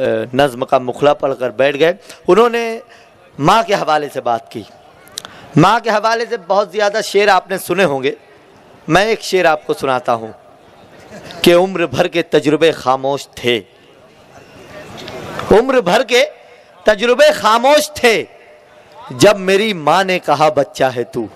नज़्म का मुखला पढ़कर बैठ गए। उन्होंने माँ के हवाले से बात की। माँ के हवाले से बहुत ज़्यादा शेर आपने सुने होंगे। मैं एक शेर आपको सुनाता हूँ कि उम्र भर के तजुर्बे खामोश थे, उम्र भर के तजुर्बे खामोश थे, जब मेरी माँ ने कहा बच्चा है तू।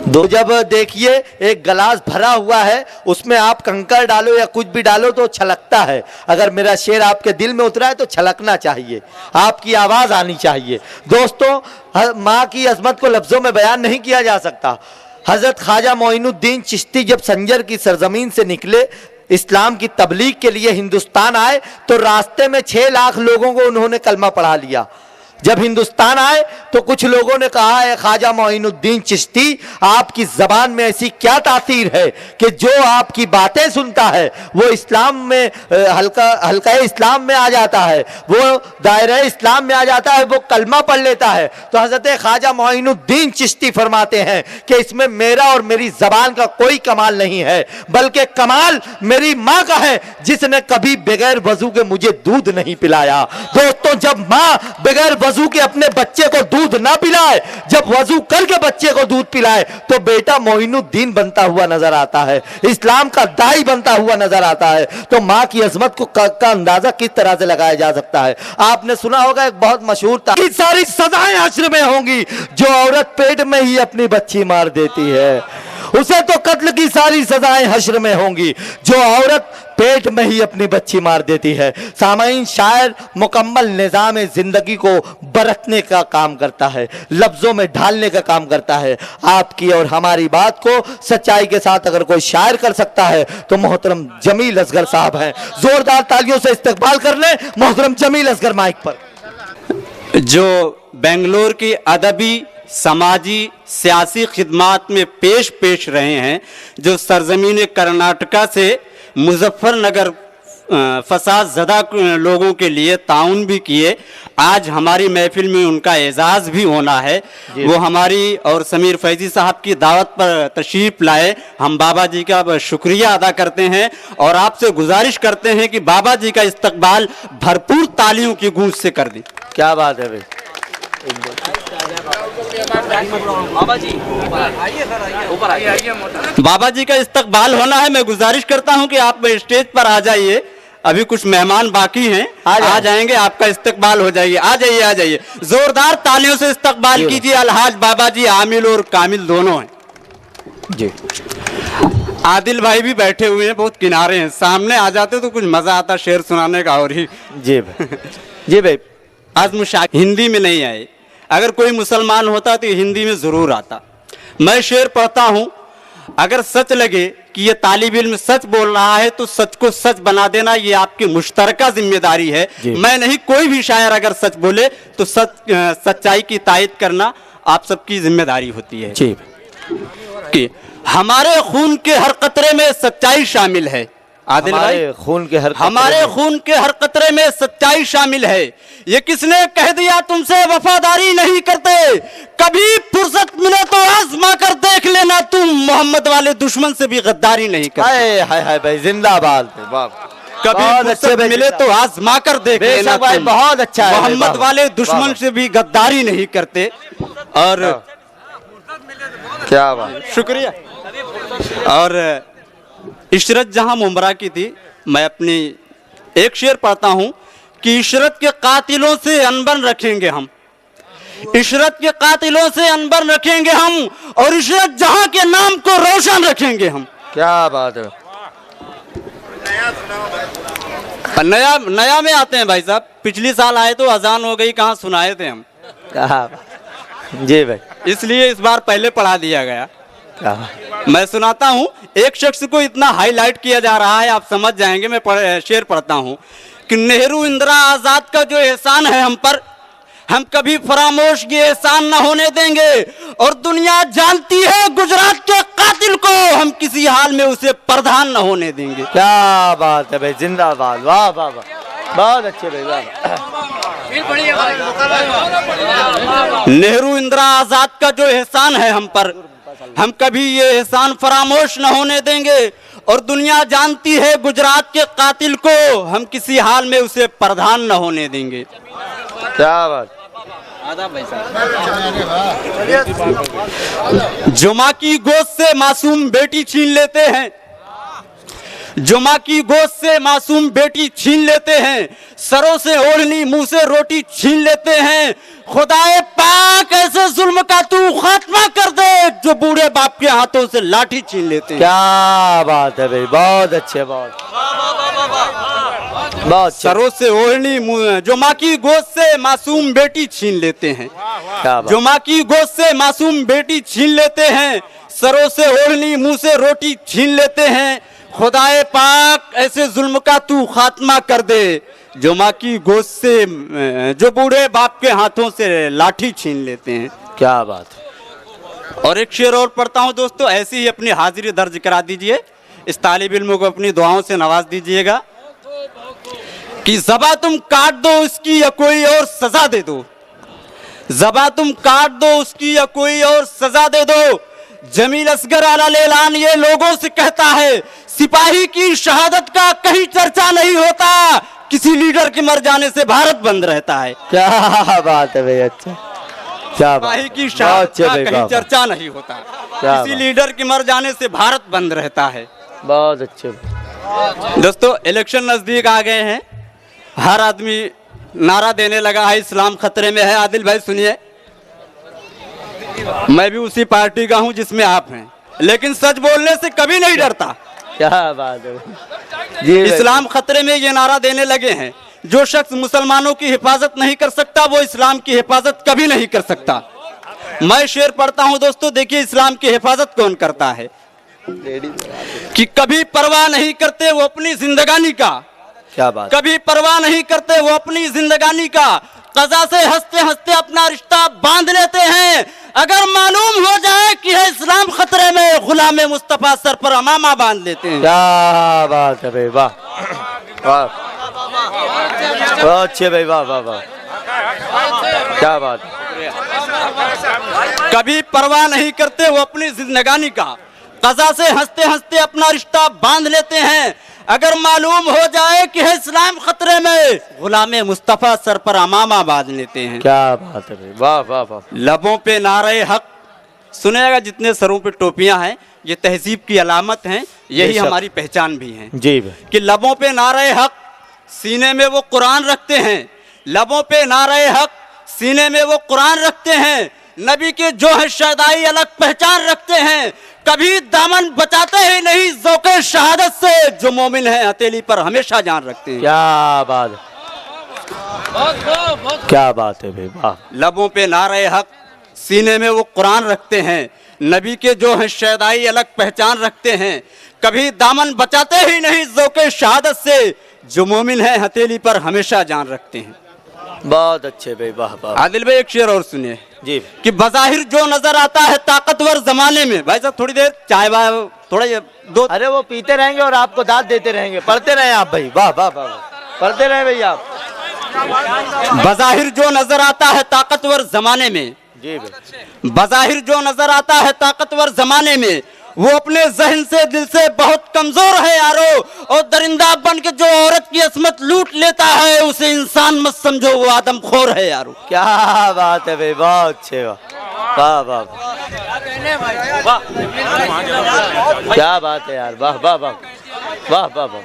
दो जब देखिए एक गिलास भरा हुआ है, उसमें आप कंकर डालो या कुछ भी डालो तो छलकता है। अगर मेरा शेर आपके दिल में उतरा है तो छलकना चाहिए, आपकी आवाज़ आनी चाहिए। दोस्तों, माँ की अजमत को लफ्ज़ों में बयान नहीं किया जा सकता। हज़रत ख्वाजा मोइनुद्दीन चिश्ती जब संजर की सरजमीन से निकले, इस्लाम की तबलीग के लिए हिंदुस्तान आए, तो रास्ते में 6 लाख लोगों को उन्होंने कलमा पढ़ा लिया। जब हिंदुस्तान आए तो कुछ लोगों ने कहा है ख्वाजा मोइनुद्दीन चिश्ती, आपकी ज़बान में ऐसी क्या तासीर है कि जो आपकी बातें सुनता है वो इस्लाम में हल्का इस्लाम में आ जाता है, वो दायरे इस्लाम में आ जाता है, वो कलमा पढ़ लेता है। तो हज़रत ख्वाजा मोइनुद्दीन चिश्ती फरमाते हैं कि इसमें मेरा और मेरी ज़बान का कोई कमाल नहीं है, बल्कि कमाल मेरी माँ का है, जिसने कभी बगैर वजू के मुझे दूध नहीं पिलाया। दोस्तों, जब माँ बगैर वजू के अपने बच्चे को दूध ना पिलाए, जब वजू करके बच्चे को दूध पिलाए, तो बेटा मोइनुद्दीन बनता हुआ नजर आता है, इस्लाम का दाई बनता हुआ नजर आता है। तो माँ की अजमत को का अंदाजा किस तरह से लगाया जा सकता है। आपने सुना होगा एक बहुत मशहूर था, सारी सजाएं हश्र में होंगी, जो औरत पेट में ही अपनी बच्ची मार देती है, उसे तो कत्ल की सारी सजाएं हश्र में होंगी, जो औरत पेट में ही अपनी बच्ची मार देती है। सामाईन, शायर मुकम्मल निज़ाम जिंदगी को बरतने का काम करता है, लफ्ज़ों में ढालने का काम करता है। आपकी और हमारी बात को सच्चाई के साथ अगर कोई शायर कर सकता है तो मोहतरम जमील असगर साहब हैं। जोरदार तालियों से इस्तकबाल कर लें मोहतरम जमील असगर माइक पर। जो बेंगलोर की अदबी, समाजी, सियासी खिदमात में पेश रहे हैं, जो सरजमीन कर्नाटका से मुजफ्फरनगर फसाद ज़दा लोगों के लिए ताउन भी किए, आज हमारी महफिल में उनका एजाज़ भी होना है। वो हमारी और समीर फैजी साहब की दावत पर तशरीफ़ लाए, हम बाबा जी का शुक्रिया अदा करते हैं और आपसे गुजारिश करते हैं कि बाबा जी का इस्तकबाल भरपूर तालियों की गूंज से कर दी। क्या बात है भाई। बाबा जी का इस्तकबाल होना है। मैं गुजारिश करता हूं कि आप स्टेज पर आ जाइए, अभी कुछ मेहमान बाकी हैं, आ जाएंगे, आपका इस्तकबाल हो जाएगी। आ जाइए, आ जाइए, जोरदार तालियों से इस्तकबाल कीजिए। अलहाज बाबा जी आमिल और कामिल दोनों हैं जी। आदिल भाई भी बैठे हुए हैं, बहुत किनारे हैं, सामने आ जाते तो कुछ मजा आता शेर सुनाने का। और ही जी भाई, जी भाई, आज मुशाक हिंदी में नहीं आए, अगर कोई मुसलमान होता तो हिंदी में जरूर आता। मैं शेर पढ़ता हूं, अगर सच लगे कि ये तालिब इल्म सच बोल रहा है तो सच को सच बना देना ये आपकी मुश्तरका जिम्मेदारी है। मैं नहीं, कोई भी शायर अगर सच बोले तो सच्चाई की तायद करना आप सबकी जिम्मेदारी होती है जी। कि हमारे खून के हर कतरे में सच्चाई शामिल है। आदिल भाई, हमारे खून के हर कतरे में सच्चाई शामिल है। ये किसने कह दिया तुमसे वफादारी नहीं करते, कभी फुर्सत मिले तो आजमा कर देख लेना, तुम मोहम्मद वाले दुश्मन से भी गद्दारी नहीं करते। हाय हाय भाई, जिंदाबाद। कभी फुर्सत मिले तो आजमा कर देख लेना, भाई बहुत अच्छा है, मोहम्मद वाले दुश्मन से भी गद्दारी नहीं करते। और क्या बात, शुक्रिया। और इशरत जहां मुमरा की थी, मैं अपनी एक शेर पढ़ता हूं कि इशरत के कातिलों से अनबन रखेंगे हम, इशरत के कातिलों से अनबन रखेंगे हम, और इशरत जहां के नाम को रोशन रखेंगे हम। क्या बात है। नया में आते हैं भाई साहब, पिछली साल आए तो अजान हो गई, कहाँ सुनाए थे हम। जी भाई, इसलिए इस बार पहले पढ़ा दिया गया। मैं सुनाता हूं, एक शख्स को इतना हाईलाइट किया जा रहा है, आप समझ जाएंगे। मैं शेर पढ़ता हूं कि नेहरू इंदिरा आजाद का जो एहसान है हम पर, हम कभी फरामोश ये एहसान न होने देंगे, और दुनिया जानती है गुजरात के कातिल को, हम किसी हाल में उसे प्रधान न होने देंगे। क्या बात है भाई, जिंदाबाद। वाह वाह वाह, बहुत अच्छे भाई, वाह। नेहरू इंदिरा आजाद का जो एहसान है हम पर, हम कभी ये एहसान फरामोश न होने देंगे, और दुनिया जानती है गुजरात के कातिल को, हम किसी हाल में उसे प्रधान न होने देंगे। क्या बात। जो माँ की गोद से मासूम बेटी छीन लेते हैं, जो माँ की गोद से मासूम बेटी छीन लेते हैं, सरों से ओढ़नी मुंह से रोटी छीन लेते हैं, खुदाए पाक ऐसे जुल्म का तू खात्मा कर दे जो बूढ़े बाप के हाथों से लाठी छीन लेते हैं। क्या बात है भाई, बहुत अच्छे, बहुत बहुत अच्छे। सरों से ओढ़नी मुंह, जो माँ की गोद से मासूम बेटी छीन लेते हैं, क्या बात। जो माँ की गोद से मासूम बेटी छीन लेते हैं, सरों से ओढ़नी मुंह से रोटी छीन लेते हैं, खुदाए पाक ऐसे जुल्म का तू खात्मा कर दे जो माँ की गोद से, जो बूढ़े बाप के हाथों से लाठी छीन लेते हैं। क्या बात। और एक शेर और पढ़ता हूँ दोस्तों, ऐसी ही अपनी हाजिरी दर्ज करा दीजिए, इस तालिब इल्म को अपनी दुआओं से नवाज दीजिएगा कि ज़बा तुम काट दो उसकी या कोई और सजा दे दो, ज़बा तुम काट दो उसकी या कोई और सजा दे दो। जमील असगर आला लेलान ये लोगों से कहता है, सिपाही की शहादत का कहीं चर्चा नहीं होता, किसी लीडर के मर जाने से भारत बंद रहता है। क्या बात है भाई, अच्छा, क्या बात। सिपाही की शहादत का कहीं चर्चा नहीं होता, किसी लीडर के मर जाने से भारत बंद रहता है। बहुत अच्छे। दोस्तों इलेक्शन नजदीक आ गए हैं, हर आदमी नारा देने लगा है इस्लाम खतरे में है। आदिल भाई सुनिए, मैं भी उसी पार्टी का हूं जिसमें आप हैं, लेकिन सच बोलने से कभी नहीं डरता। क्या बात है जी। इस्लाम खतरे में ये नारा देने लगे हैं, जो शख्स मुसलमानों की हिफाजत नहीं कर सकता वो इस्लाम की हिफाजत कभी नहीं कर सकता। मैं शेर पढ़ता हूं दोस्तों, देखिए इस्लाम की हिफाजत कौन करता है कि कभी परवाह नहीं करते वो अपनी जिंदगानी का, क्या बात। कभी परवाह नहीं करते वो अपनी जिंदगानी का, कज़ा से हंसते हंसते अपना रिश्ता बांध लेते हैं, अगर मालूम हो जाए कि है इस्लाम खतरे में गुलाम मुस्तफा सर पर अमामा बांध लेते हैं। क्या बात है भाई, वाह वाह, बहुत अच्छे भाई, वाह वाह वाह, क्या बात। कभी परवाह नहीं करते वो अपनी जिंदगानी का, कज़ा से हंसते हंसते अपना रिश्ता बांध लेते हैं, अगर मालूम हो जाए कि है इस्लाम खतरे में गुलाम मुस्तफा सर पर अमामा बांध लेते हैं। क्या बात है भाई, वाह वाह वाह। लबों पे नारे हक सुनेगा, जितने सरों पे टोपियां हैं ये तहजीब की अलामत हैं, यही हमारी पहचान भी है जी भाई। कि लबों पे नारे हक सीने में वो कुरान रखते हैं, लबों पे नारे हक सीने में वो कुरान रखते हैं, नबी के जो है शहदाई अलग पहचान रखते हैं, कभी दामन बचाते ही नहीं ज़ौक़े शहादत से, जो मोमिन है हथेली पर हमेशा जान रखते हैं। क्या बात, क्या बात है भाई, वाह। लबों पे नारे हक सीने में वो कुरान रखते हैं, नबी के जो है शहदाई अलग पहचान रखते हैं, कभी दामन बचाते ही नहीं ज़ौक़े शहादत से, जो मोमिन है हथेली पर हमेशा जान रखते हैं। बहुत अच्छे भाई, वाह वाह। आदिल भाई एक शेर और सुनिए जी कि बज़ाहिर जो नजर आता है ताकतवर जमाने में, भाई साहब थोड़ी देर चाय थोड़ा ये दो, अरे वो पीते रहेंगे और आपको दाद देते रहेंगे, पढ़ते रहे आप भाई, वाह वाह वाह, पढ़ते रहे भाई आप। बज़ाहिर जो नजर आता है ताकतवर जमाने में, जी भाई। बज़ाहिर जो नजर आता है ताकतवर जमाने में, वो अपने जहन से दिल से बहुत कमजोर है यारो, और दरिंदा बन के जो औरत की असमत लूट लेता है उसे इंसान मत समझो, वो आदमखोर है यारो। क्या बात है भाई, बहुत अच्छे, वाह वाह वाह, क्या बात है यार, वाह वाह वाह वाह वाह वाह।